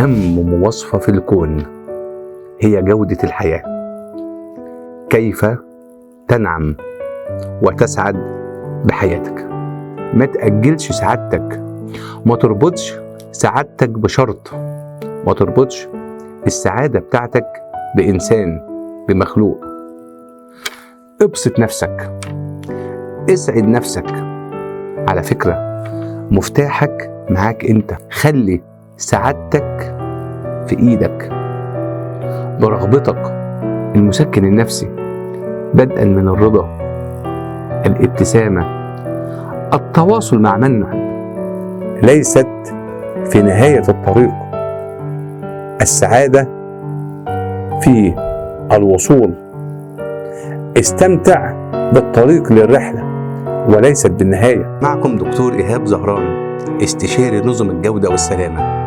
أهم مواصفة في الكون هي جودة الحياة. كيف تنعم وتسعد بحياتك. ما تأجلش سعادتك، ما تربطش سعادتك بشرط، ما تربطش السعادة بتاعتك بإنسان، بمخلوق. ابسط نفسك، اسعد نفسك. على فكرة مفتاحك معاك انت. خلي سعادتك في ايدك برغبتك. المسكن النفسي بدءا من الرضا، الابتسامة، التواصل مع من ليست في نهاية الطريق. السعادة في الوصول. استمتع بالطريق للرحلة وليست بالنهاية. معكم دكتور إيهاب زهران، استشاري نظم الجودة والسلامة.